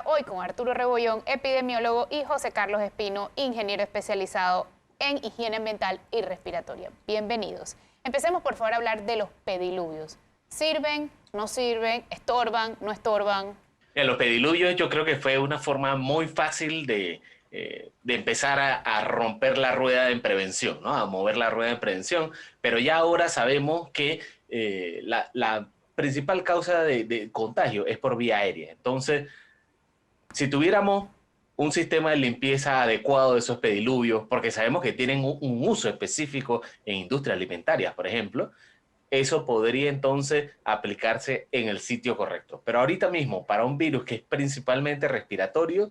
hoy con Arturo Rebollón, epidemiólogo, y José Carlos Espino, ingeniero especializado en higiene ambiental y respiratoria. Bienvenidos. Empecemos por favor a hablar de los pediluvios. ¿Sirven? ¿No sirven? ¿Estorban? ¿No estorban? Los pediluvios yo creo que fue una forma muy fácil de empezar a romper la rueda en prevención, ¿no? A mover la rueda de prevención, pero ya ahora sabemos que la principal causa de contagio es por vía aérea. Entonces, si tuviéramos un sistema de limpieza adecuado de esos pediluvios, porque sabemos que tienen un uso específico en industrias alimentarias, por ejemplo, eso podría entonces aplicarse en el sitio correcto. Pero ahorita mismo, para un virus que es principalmente respiratorio,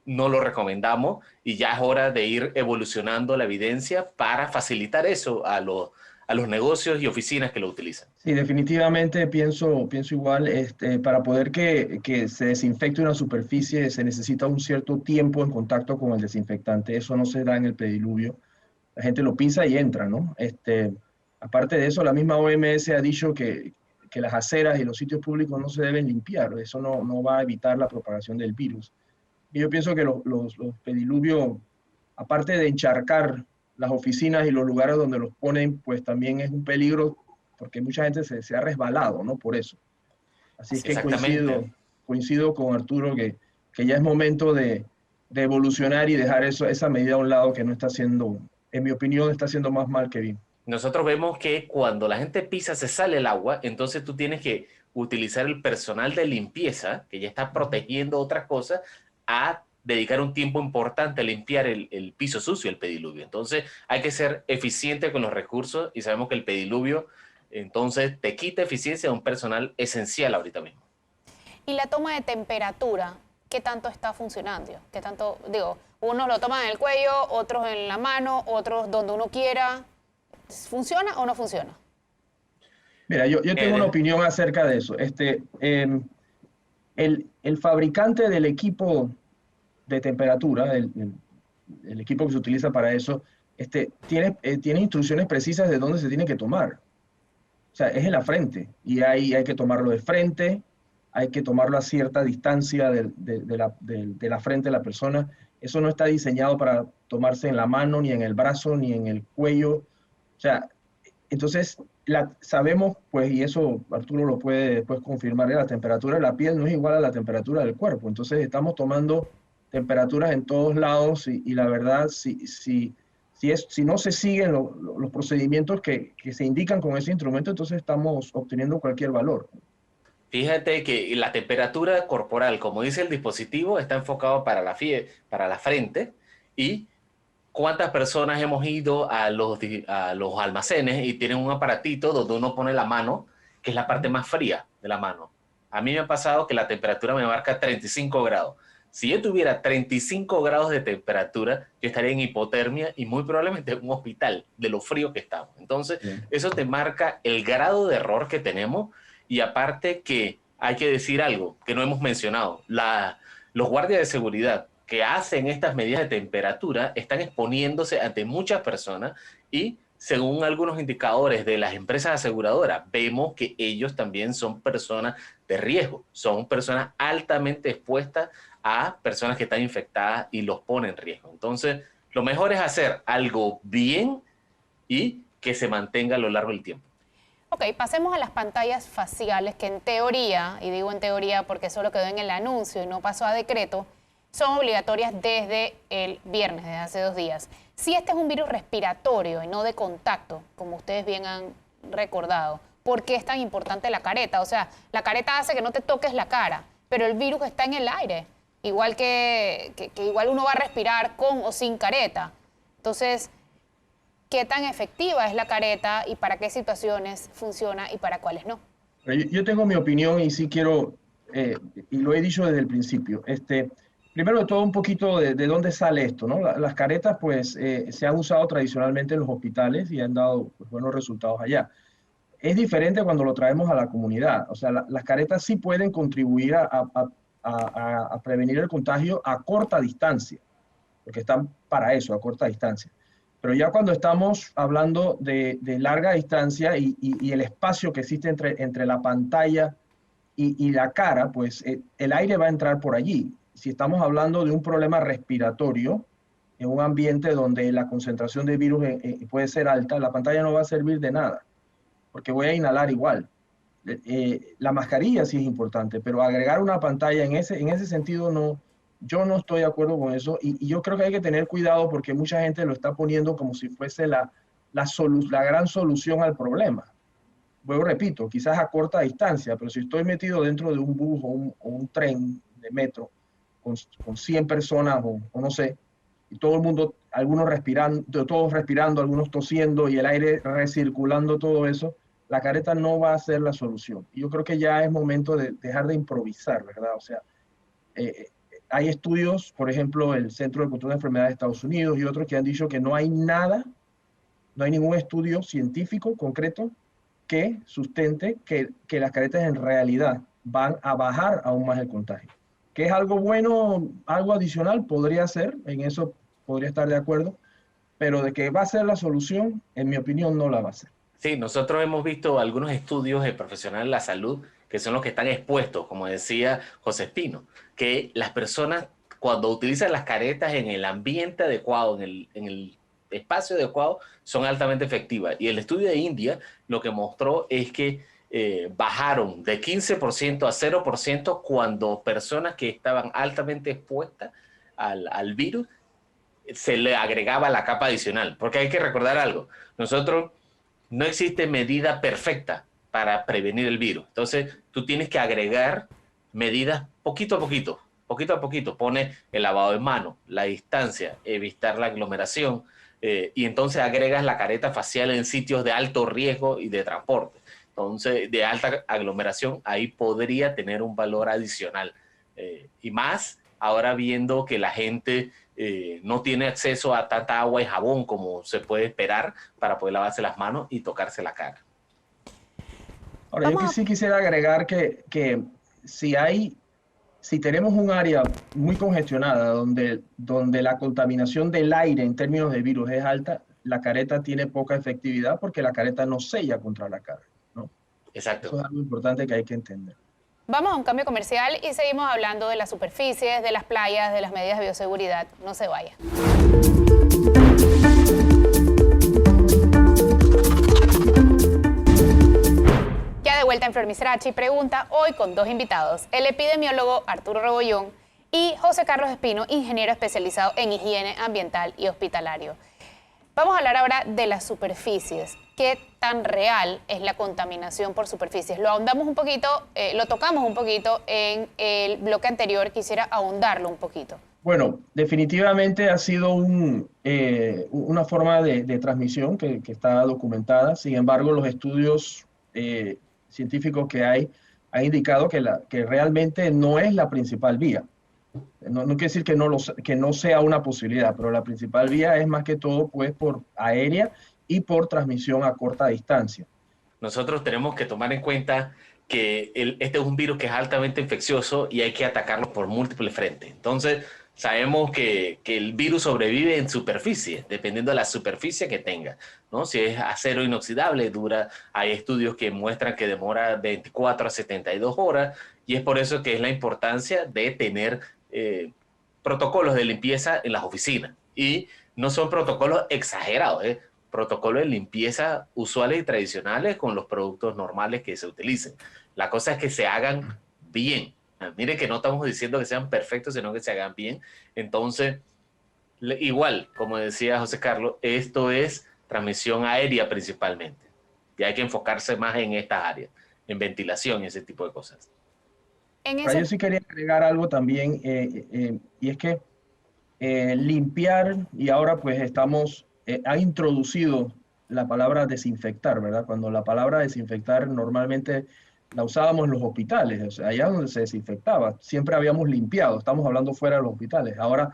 no lo recomendamos y ya es hora de ir evolucionando la evidencia para facilitar eso a los negocios y oficinas que lo utilizan. Sí, definitivamente pienso igual, para poder que se desinfecte una superficie se necesita un cierto tiempo en contacto con el desinfectante. Eso no se da en el pediluvio. La gente lo pisa y entra, ¿no? Aparte de eso, la misma OMS ha dicho que las aceras y los sitios públicos no se deben limpiar. Eso no va a evitar la propagación del virus. Y yo pienso que los pediluvios, aparte de encharcar las oficinas y los lugares donde los ponen, pues también es un peligro porque mucha gente se ha resbalado, ¿no? Por eso. Así es que coincido con Arturo que ya es momento de evolucionar y dejar esa medida a un lado que no está haciendo, en mi opinión, está haciendo más mal que bien. Nosotros vemos que cuando la gente pisa se sale el agua, entonces tú tienes que utilizar el personal de limpieza, que ya está protegiendo otras cosas, a dedicar un tiempo importante a limpiar el piso sucio, el pediluvio. Entonces hay que ser eficiente con los recursos y sabemos que el pediluvio entonces te quita eficiencia de un personal esencial ahorita mismo. Y la toma de temperatura, ¿qué tanto está funcionando? ¿Qué tanto, digo, unos lo toman en el cuello, otros en la mano, otros donde uno quiera? ¿Funciona o no funciona? Mira, yo tengo una opinión acerca de eso. El fabricante del equipo de temperatura, el equipo que se utiliza para eso, tiene instrucciones precisas de dónde se tiene que tomar. O sea, es en la frente y hay que tomarlo de frente, hay que tomarlo a cierta distancia de la frente de la persona. Eso no está diseñado para tomarse en la mano, ni en el brazo, ni en el cuello. O sea, entonces sabemos, pues, y eso Arturo lo puede después confirmar, que la temperatura de la piel no es igual a la temperatura del cuerpo. Entonces estamos tomando temperaturas en todos lados y la verdad, si no se siguen los procedimientos que se indican con ese instrumento, entonces estamos obteniendo cualquier valor. Fíjate que la temperatura corporal, como dice el dispositivo, está enfocado para la frente y cuántas personas hemos ido a los almacenes y tienen un aparatito donde uno pone la mano, que es la parte más fría de la mano. A mí me ha pasado que la temperatura me marca 35 grados. Si yo tuviera 35 grados de temperatura, yo estaría en hipotermia y muy probablemente en un hospital de lo frío que estamos. Entonces, eso te marca el grado de error que tenemos y aparte que hay que decir algo que no hemos mencionado. Los guardias de seguridad que hacen estas medidas de temperatura están exponiéndose ante muchas personas y según algunos indicadores de las empresas aseguradoras, vemos que ellos también son personas de riesgo, son personas altamente expuestas a personas que están infectadas y los ponen en riesgo. Entonces, lo mejor es hacer algo bien y que se mantenga a lo largo del tiempo. Ok, pasemos a las pantallas faciales que en teoría, y digo en teoría porque solo quedó en el anuncio y no pasó a decreto, son obligatorias desde el viernes, desde hace 2 días. Si este es un virus respiratorio y no de contacto, como ustedes bien han recordado, ¿por qué es tan importante la careta? O sea, la careta hace que no te toques la cara, pero el virus está en el aire, igual que igual uno va a respirar con o sin careta. Entonces, ¿qué tan efectiva es la careta y para qué situaciones funciona y para cuáles no? Yo tengo mi opinión y sí quiero, y lo he dicho desde el principio, primero de todo un poquito de dónde sale esto, ¿no? Las caretas pues se han usado tradicionalmente en los hospitales y han dado pues, buenos resultados allá. Es diferente cuando lo traemos a la comunidad, o sea, las caretas sí pueden contribuir a prevenir el contagio a corta distancia, porque están para eso, a corta distancia. Pero ya cuando estamos hablando de larga distancia y el espacio que existe entre la pantalla y la cara, pues el aire va a entrar por allí. Si estamos hablando de un problema respiratorio, en un ambiente donde la concentración de virus puede ser alta, la pantalla no va a servir de nada, porque voy a inhalar igual. La mascarilla sí es importante, pero agregar una pantalla en ese sentido no, yo no estoy de acuerdo con eso y yo creo que hay que tener cuidado porque mucha gente lo está poniendo como si fuese la gran solución al problema. Bueno, repito, quizás a corta distancia, pero si estoy metido dentro de un bus o un tren de metro con 100 personas o no sé, y todo el mundo, todos respirando, algunos tosiendo y el aire recirculando todo eso, la careta no va a ser la solución. Y yo creo que ya es momento de dejar de improvisar, ¿verdad? O sea, eh, hay estudios, por ejemplo, el Centro de Control de Enfermedades de Estados Unidos y otros que han dicho que no hay nada, no hay ningún estudio científico concreto que sustente que las caretas en realidad van a bajar aún más el contagio. Que es algo bueno, algo adicional, podría ser, en eso podría estar de acuerdo, pero de que va a ser la solución, en mi opinión, no la va a ser. Sí, nosotros hemos visto algunos estudios de profesionales de la salud que son los que están expuestos, como decía José Espino, que las personas cuando utilizan las caretas en el ambiente adecuado, en el espacio adecuado, son altamente efectivas. Y el estudio de India lo que mostró es que bajaron de 15% a 0% cuando personas que estaban altamente expuestas al virus se le agregaba la capa adicional. Porque hay que recordar algo, nosotros no existe medida perfecta para prevenir el virus. Entonces, tú tienes que agregar medidas poquito a poquito, poquito a poquito. Pone el lavado de manos, la distancia, evitar la aglomeración, y entonces agregas la careta facial en sitios de alto riesgo y de transporte. Entonces, de alta aglomeración, ahí podría tener un valor adicional. Y más ahora viendo que la gente no tiene acceso a tanta agua y jabón como se puede esperar para poder lavarse las manos y tocarse la cara. Ahora, yo sí quisiera agregar que si tenemos un área muy congestionada donde la contaminación del aire en términos de virus es alta, la careta tiene poca efectividad porque la careta no sella contra la cara, ¿no? Exacto. Eso es algo importante que hay que entender. Vamos a un cambio comercial y seguimos hablando de las superficies, de las playas, de las medidas de bioseguridad. No se vaya. Ya de vuelta en Flor Misrachi pregunta hoy con dos invitados, el epidemiólogo Arturo Rebollón y José Carlos Espino, ingeniero especializado en higiene ambiental y hospitalario. Vamos a hablar ahora de las superficies. ¿Qué tan real es la contaminación por superficies? Lo ahondamos un poquito, lo tocamos un poquito en el bloque anterior, quisiera ahondarlo un poquito. Bueno, definitivamente ha sido una forma de transmisión que está documentada. Sin embargo, los estudios científicos que hay han indicado que realmente no es la principal vía. No quiere decir que no sea una posibilidad, pero la principal vía es más que todo pues por aérea y por transmisión a corta distancia. Nosotros tenemos que tomar en cuenta que este es un virus que es altamente infeccioso y hay que atacarlo por múltiples frentes. Entonces, sabemos que el virus sobrevive en superficie, dependiendo de la superficie que tenga, ¿no? Si es acero inoxidable, hay estudios que muestran que demora 24 a 72 horas y es por eso que es la importancia de tener protocolos de limpieza en las oficinas. Y no son protocolos exagerados, protocolos de limpieza usuales y tradicionales con los productos normales que se utilicen. La cosa es que se hagan bien. Miren que no estamos diciendo que sean perfectos, sino que se hagan bien. Entonces, igual, como decía José Carlos, esto es transmisión aérea principalmente. Y hay que enfocarse más en estas áreas, en ventilación y ese tipo de cosas. Yo sí quería agregar algo también, y es que limpiar, y ahora pues ha introducido la palabra desinfectar, ¿verdad? Cuando la palabra desinfectar normalmente la usábamos en los hospitales, o sea, allá donde se desinfectaba, siempre habíamos limpiado, estamos hablando fuera de los hospitales. Ahora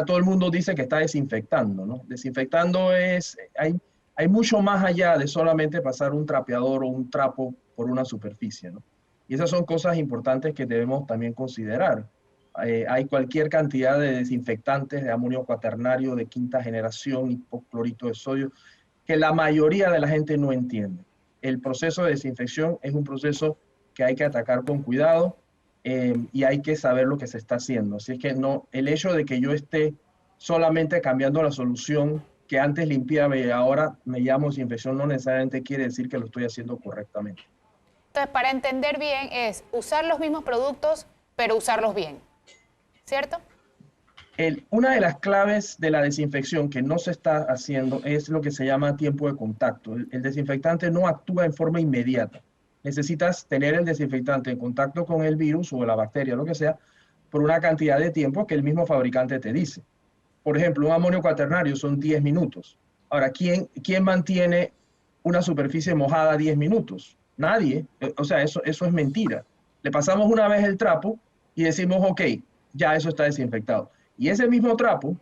todo el mundo dice que está desinfectando, ¿no? Desinfectando hay mucho más allá de solamente pasar un trapeador o un trapo por una superficie, ¿no? Y esas son cosas importantes que debemos también considerar. Hay cualquier cantidad de desinfectantes de amonio cuaternario de quinta generación, hipoclorito de sodio, que la mayoría de la gente no entiende. El proceso de desinfección es un proceso que hay que atacar con cuidado y hay que saber lo que se está haciendo. Así es que no, el hecho de que yo esté solamente cambiando la solución que antes limpiaba y ahora me llamo desinfección no necesariamente quiere decir que lo estoy haciendo correctamente. Entonces, para entender bien es usar los mismos productos, pero usarlos bien, ¿cierto? Una de las claves de la desinfección que no se está haciendo es lo que se llama tiempo de contacto. El desinfectante no actúa en forma inmediata. Necesitas tener el desinfectante en contacto con el virus o la bacteria, lo que sea, por una cantidad de tiempo que el mismo fabricante te dice. Por ejemplo, un amonio cuaternario son 10 minutos. Ahora, ¿quién mantiene una superficie mojada 10 minutos? Nadie. O sea, eso es mentira. Le pasamos una vez el trapo y decimos, ok, ya eso está desinfectado. Y ese mismo trapo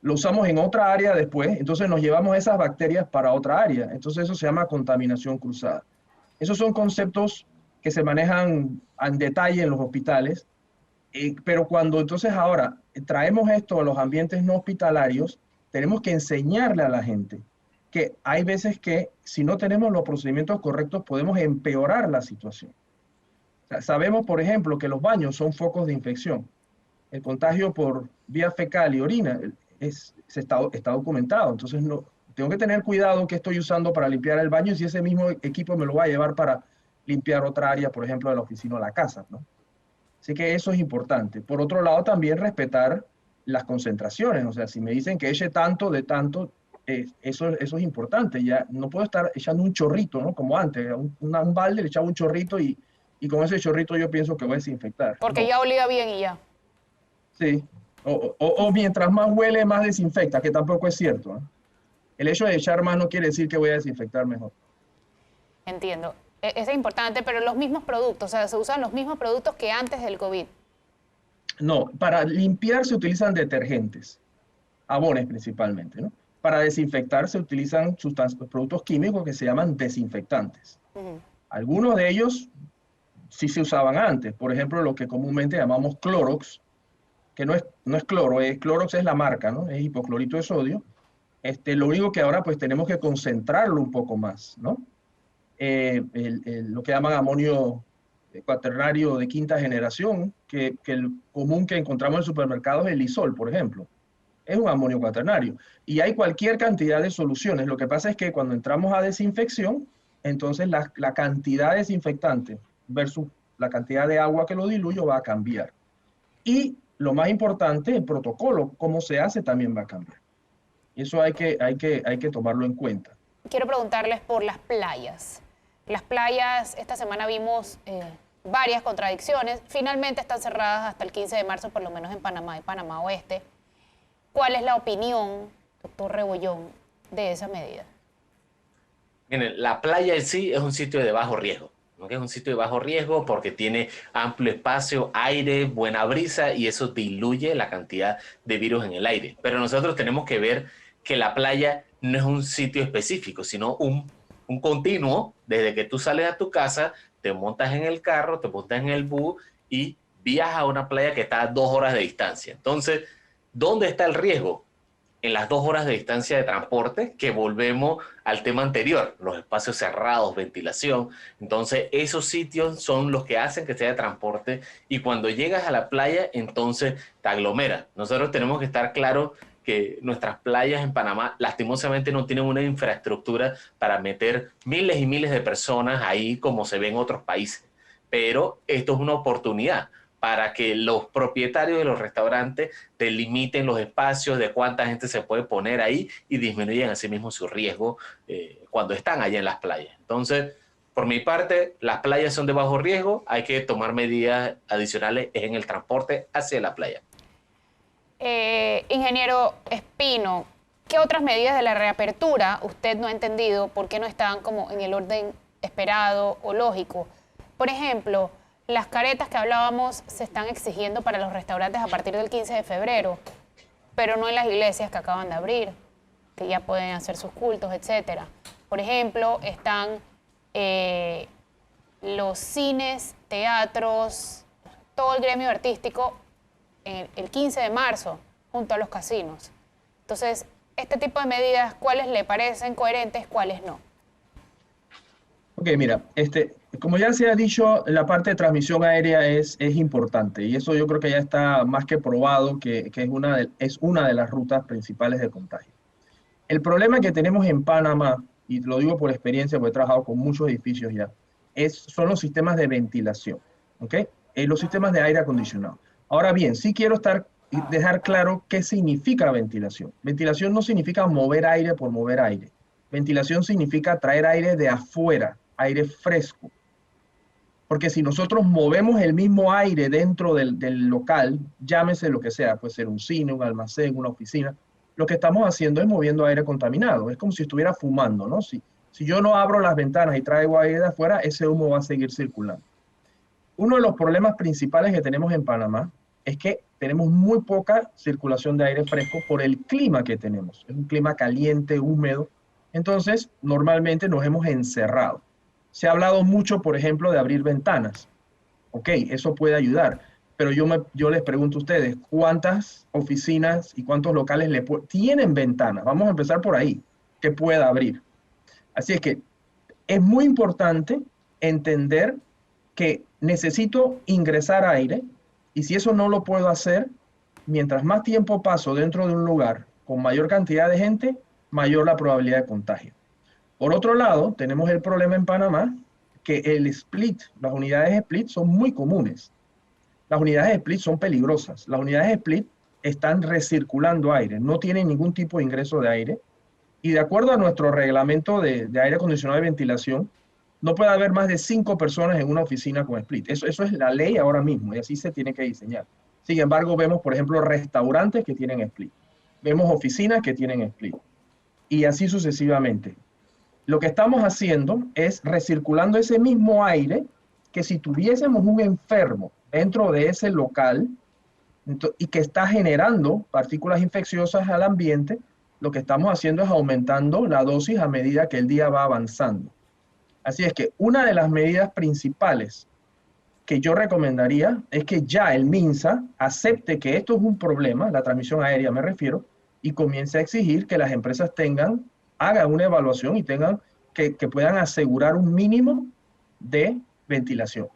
lo usamos en otra área después, entonces nos llevamos esas bacterias para otra área. Entonces eso se llama contaminación cruzada. Esos son conceptos que se manejan en detalle en los hospitales, pero cuando entonces ahora traemos esto a los ambientes no hospitalarios, tenemos que enseñarle a la gente que hay veces que si no tenemos los procedimientos correctos podemos empeorar la situación. O sea, sabemos, por ejemplo, que los baños son focos de infección. El contagio por vía fecal y orina está documentado. Entonces, no, tengo que tener cuidado que estoy usando para limpiar el baño y si ese mismo equipo me lo va a llevar para limpiar otra área, por ejemplo, de la oficina o la casa, ¿no? Así que eso es importante. Por otro lado, también respetar las concentraciones. O sea, si me dicen que eche tanto de tanto, eso es importante. Ya no puedo estar echando un chorrito, ¿no? Como antes, un balde le echaba un chorrito y con ese chorrito yo pienso que voy a desinfectar. Porque No. ya olía bien y ya. Sí. O mientras más huele, más desinfecta, que tampoco es cierto, ¿eh? El hecho de echar más no quiere decir que voy a desinfectar mejor. Entiendo. Eso es importante, pero los mismos productos, o sea, se usan los mismos productos que antes del COVID. No, para limpiar se utilizan detergentes, jabones principalmente, ¿no? Para desinfectar se utilizan productos químicos que se llaman desinfectantes. Ujú. Algunos de ellos sí se usaban antes, por ejemplo, lo que comúnmente llamamos Clorox, que no es cloro, Clorox es la marca, ¿no? Es hipoclorito de sodio. Lo único que ahora pues tenemos que concentrarlo un poco más, ¿no? Lo que llaman amonio cuaternario de quinta generación, que el común que encontramos en el supermercado es el Lysol, por ejemplo. Es un amonio cuaternario. Y hay cualquier cantidad de soluciones. Lo que pasa es que cuando entramos a desinfección, entonces la cantidad de desinfectante versus la cantidad de agua que lo diluyo va a cambiar. Y lo más importante, el protocolo, cómo se hace, también va a cambiar. Y eso hay que tomarlo en cuenta. Quiero preguntarles por las playas. Las playas, esta semana vimos varias contradicciones. Finalmente están cerradas hasta el 15 de marzo, por lo menos en Panamá y Panamá Oeste. ¿Cuál es la opinión, doctor Rebollón, de esa medida? Miren, la playa en sí es un sitio de bajo riesgo, ¿no? Es un sitio de bajo riesgo porque tiene amplio espacio, aire, buena brisa y eso diluye la cantidad de virus en el aire. Pero nosotros tenemos que ver que la playa no es un sitio específico, sino un continuo desde que tú sales a tu casa, te montas en el carro, te montas en el bus y viajas a una playa que está a 2 horas de distancia. Entonces, ¿dónde está el riesgo? En las 2 horas de distancia de transporte, que volvemos al tema anterior, los espacios cerrados, ventilación. Entonces, esos sitios son los que hacen que sea de transporte y cuando llegas a la playa, entonces te aglomera. Nosotros tenemos que estar claros que nuestras playas en Panamá lastimosamente no tienen una infraestructura para meter miles y miles de personas ahí como se ve en otros países. Pero esto es una oportunidad para que los propietarios de los restaurantes delimiten los espacios de cuánta gente se puede poner ahí y disminuyen así mismo su riesgo cuando están allá en las playas. Entonces, por mi parte, las playas son de bajo riesgo, hay que tomar medidas adicionales en el transporte hacia la playa. Ingeniero Espino, ¿qué otras medidas de la reapertura usted no ha entendido? ¿Por qué no están como en el orden esperado o lógico? Por ejemplo, las caretas que hablábamos se están exigiendo para los restaurantes a partir del 15 de febrero, pero no en las iglesias que acaban de abrir, que ya pueden hacer sus cultos, etc. Por ejemplo, están los cines, teatros, todo el gremio artístico el 15 de marzo junto a los casinos. Entonces, este tipo de medidas, ¿cuáles le parecen coherentes, cuáles no? Ok, mira, como ya se ha dicho, la parte de transmisión aérea es importante y eso yo creo que ya está más que probado que es una de las rutas principales de contagio. El problema que tenemos en Panamá, y lo digo por experiencia, porque he trabajado con muchos edificios ya, son los sistemas de ventilación, ¿ok? Los sistemas de aire acondicionado. Ahora bien, sí quiero dejar claro qué significa ventilación. Ventilación no significa mover aire por mover aire. Ventilación significa traer aire de afuera, aire fresco. Porque si nosotros movemos el mismo aire dentro del local, llámese lo que sea, puede ser un cine, un almacén, una oficina, lo que estamos haciendo es moviendo aire contaminado. Es como si estuviera fumando, ¿no? Si yo no abro las ventanas y traigo aire de afuera, ese humo va a seguir circulando. Uno de los problemas principales que tenemos en Panamá es que tenemos muy poca circulación de aire fresco por el clima que tenemos. Es un clima caliente, húmedo. Entonces, normalmente nos hemos encerrado. Se ha hablado mucho, por ejemplo, de abrir ventanas. Ok, eso puede ayudar. Pero yo les pregunto a ustedes, ¿cuántas oficinas y cuántos locales tienen ventanas? Vamos a empezar por ahí, que pueda abrir. Así es que es muy importante entender que necesito ingresar aire y si eso no lo puedo hacer, mientras más tiempo paso dentro de un lugar con mayor cantidad de gente, mayor la probabilidad de contagio. Por otro lado, tenemos el problema en Panamá que el split, las unidades split son muy comunes. Las unidades split son peligrosas. Las unidades split están recirculando aire, no tienen ningún tipo de ingreso de aire. Y de acuerdo a nuestro reglamento de aire acondicionado y ventilación, no puede haber más de 5 personas en una oficina con split. Eso es la ley ahora mismo y así se tiene que diseñar. Sin embargo, vemos, por ejemplo, restaurantes que tienen split. Vemos oficinas que tienen split. Y así sucesivamente. Lo que estamos haciendo es recirculando ese mismo aire que si tuviésemos un enfermo dentro de ese local y que está generando partículas infecciosas al ambiente, lo que estamos haciendo es aumentando la dosis a medida que el día va avanzando. Así es que una de las medidas principales que yo recomendaría es que ya el MINSA acepte que esto es un problema, la transmisión aérea me refiero, y comience a exigir que las empresas hagan una evaluación y que puedan asegurar un mínimo de ventilación.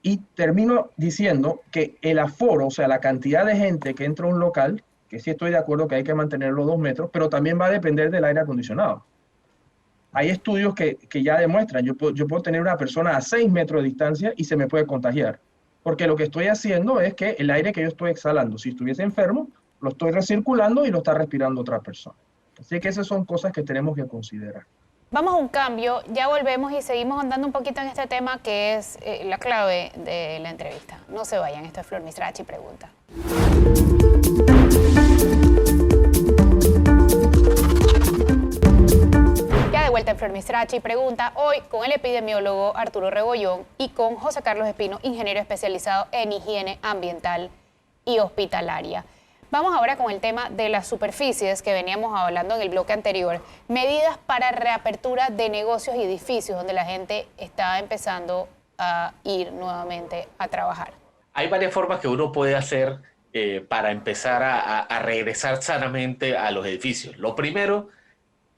Y termino diciendo que el aforo, o sea, la cantidad de gente que entra a un local, que sí estoy de acuerdo que hay que mantenerlo 2 metros, pero también va a depender del aire acondicionado. Hay estudios que ya demuestran, yo puedo tener una persona a 6 metros de distancia y se me puede contagiar, porque lo que estoy haciendo es que el aire que yo estoy exhalando, si estuviese enfermo, lo estoy recirculando y lo está respirando otra persona. Así que esas son cosas que tenemos que considerar. Vamos a un cambio, ya volvemos y seguimos andando un poquito en este tema que es la clave de la entrevista. No se vayan, esto es Flor Misrachi Pregunta. Ya de vuelta en Flor Misrachi Pregunta, hoy con el epidemiólogo Arturo Rebollón y con José Carlos Espino, ingeniero especializado en higiene ambiental y hospitalaria. Vamos ahora con el tema de las superficies que veníamos hablando en el bloque anterior. Medidas para reapertura de negocios y edificios donde la gente está empezando a ir nuevamente a trabajar. Hay varias formas que uno puede hacer para empezar a regresar sanamente a los edificios. Lo primero,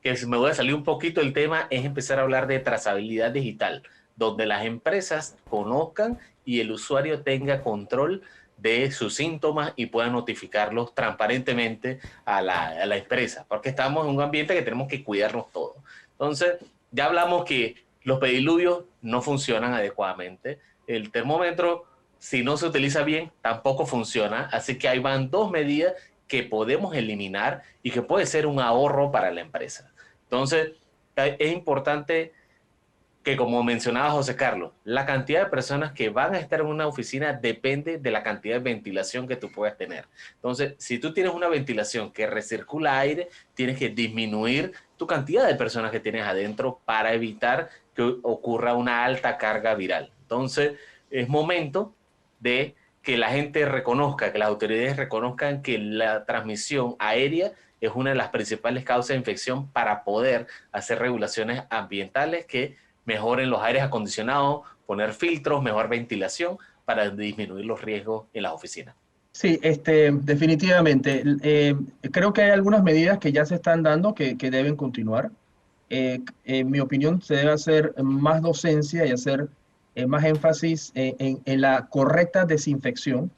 que me voy a salir un poquito del tema, es empezar a hablar de trazabilidad digital, donde las empresas conozcan y el usuario tenga control de sus síntomas y pueda notificarlos transparentemente a la empresa, porque estamos en un ambiente que tenemos que cuidarnos todos. Entonces, ya hablamos que los pediluvios no funcionan adecuadamente. El termómetro, si no se utiliza bien, tampoco funciona. Así que ahí van 2 medidas que podemos eliminar y que puede ser un ahorro para la empresa. Entonces, es importante que, como mencionaba José Carlos, la cantidad de personas que van a estar en una oficina depende de la cantidad de ventilación que tú puedas tener. Entonces, si tú tienes una ventilación que recircula aire, tienes que disminuir tu cantidad de personas que tienes adentro para evitar que ocurra una alta carga viral. Entonces, es momento de que la gente reconozca, que las autoridades reconozcan que la transmisión aérea es una de las principales causas de infección para poder hacer regulaciones ambientales que mejoren los aires acondicionados, poner filtros, mejor ventilación para disminuir los riesgos en las oficinas. Sí, definitivamente. Creo que hay algunas medidas que ya se están dando que deben continuar. En mi opinión, se debe hacer más docencia y hacer más énfasis en la correcta desinfección,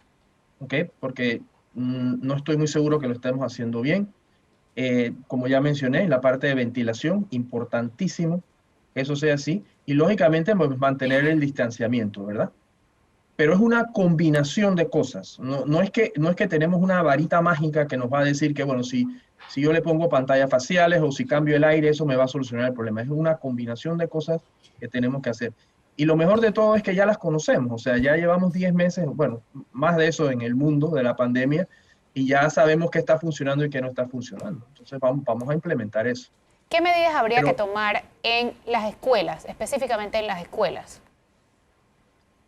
¿ok? Porque no estoy muy seguro que lo estemos haciendo bien. Como ya mencioné, la parte de ventilación, importantísimo que eso sea así. Y lógicamente, pues, mantener el distanciamiento, ¿verdad? Pero es una combinación de cosas. No es que tenemos una varita mágica que nos va a decir que, bueno, si yo le pongo pantallas faciales o si cambio el aire, eso me va a solucionar el problema. Es una combinación de cosas que tenemos que hacer. Y lo mejor de todo es que ya las conocemos, o sea, ya llevamos 10 meses, bueno, más de eso en el mundo de la pandemia, y ya sabemos qué está funcionando y qué no está funcionando. Entonces vamos a implementar eso. ¿Qué medidas habría que Pero, tomar en las escuelas, específicamente en las escuelas?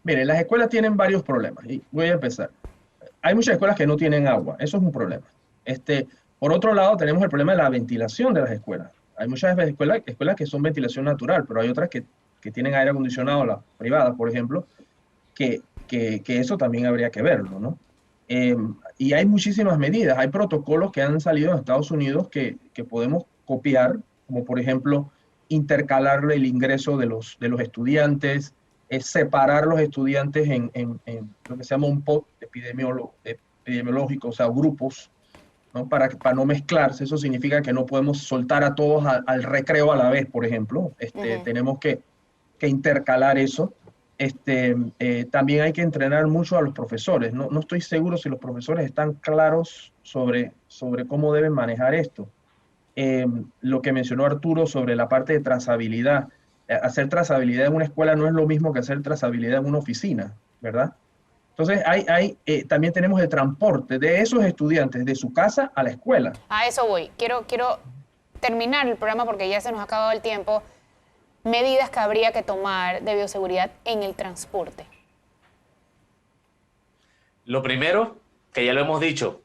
miren, las escuelas tienen varios problemas, y voy a empezar. Hay muchas escuelas que no tienen agua, eso es un problema. Por otro lado, tenemos el problema de la ventilación de las escuelas. Hay muchas escuelas que son ventilación natural, pero hay otras que tienen aire acondicionado, las privadas, por ejemplo, que eso también habría que verlo, ¿no? Eh, y hay muchísimas medidas, hay protocolos que han salido en Estados Unidos que podemos copiar, como por ejemplo intercalar el ingreso de los estudiantes, separar los estudiantes en lo que se llama un pod epidemiológico, o sea, grupos, ¿no? Para no mezclarse. Eso significa que no podemos soltar a todos al recreo a la vez, por ejemplo. Tenemos que intercalar eso. También hay que entrenar mucho a los profesores. No estoy seguro si los profesores están claros sobre cómo deben manejar esto. Lo que mencionó Arturo sobre la parte de trazabilidad. Hacer trazabilidad en una escuela no es lo mismo que hacer trazabilidad en una oficina, ¿verdad? Entonces, también tenemos el transporte de esos estudiantes de su casa a la escuela. A eso voy. Quiero terminar el programa porque ya se nos ha acabado el tiempo. Medidas que habría que tomar de bioseguridad en el transporte. Lo primero, que ya lo hemos dicho,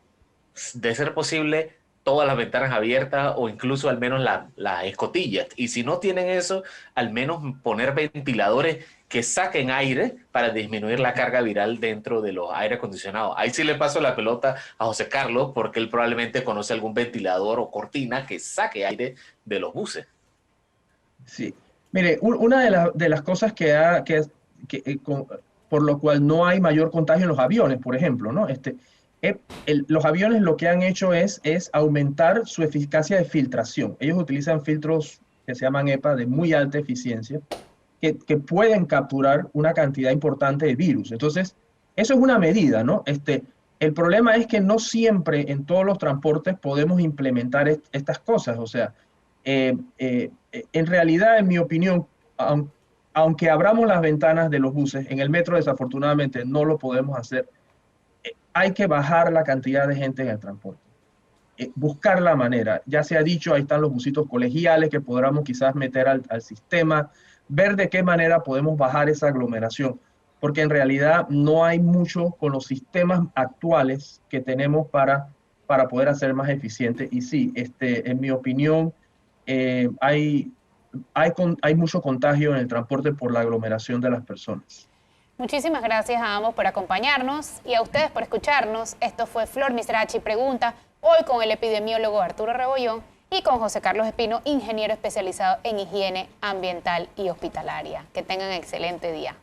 de ser posible, todas las ventanas abiertas o incluso al menos las escotillas. Y si no tienen eso, al menos poner ventiladores que saquen aire para disminuir la carga viral dentro de los aire acondicionados. Ahí sí le paso la pelota a José Carlos porque él probablemente conoce algún ventilador o cortina que saque aire de los buses. Sí. Mire, una de las cosas por lo cual no hay mayor contagio en los aviones, por ejemplo, ¿no? Los aviones lo que han hecho es aumentar su eficacia de filtración. Ellos utilizan filtros que se llaman EPA de muy alta eficiencia, que pueden capturar una cantidad importante de virus. Entonces, eso es una medida, ¿no? El problema es que no siempre en todos los transportes podemos implementar estas cosas. O sea, en realidad, en mi opinión, aunque abramos las ventanas de los buses, en el metro desafortunadamente no lo podemos hacer. Hay que bajar la cantidad de gente en el transporte. Buscar la manera. Ya se ha dicho, ahí están los busitos colegiales que podamos quizás meter al sistema, ver de qué manera podemos bajar esa aglomeración, porque en realidad no hay mucho con los sistemas actuales que tenemos para poder hacer más eficiente. Y sí, en mi opinión, hay mucho contagio en el transporte por la aglomeración de las personas. Muchísimas gracias a ambos por acompañarnos y a ustedes por escucharnos. Esto fue Flor Misrachi Pregunta, hoy con el epidemiólogo Arturo Rebollón y con José Carlos Espino, ingeniero especializado en higiene ambiental y hospitalaria. Que tengan excelente día.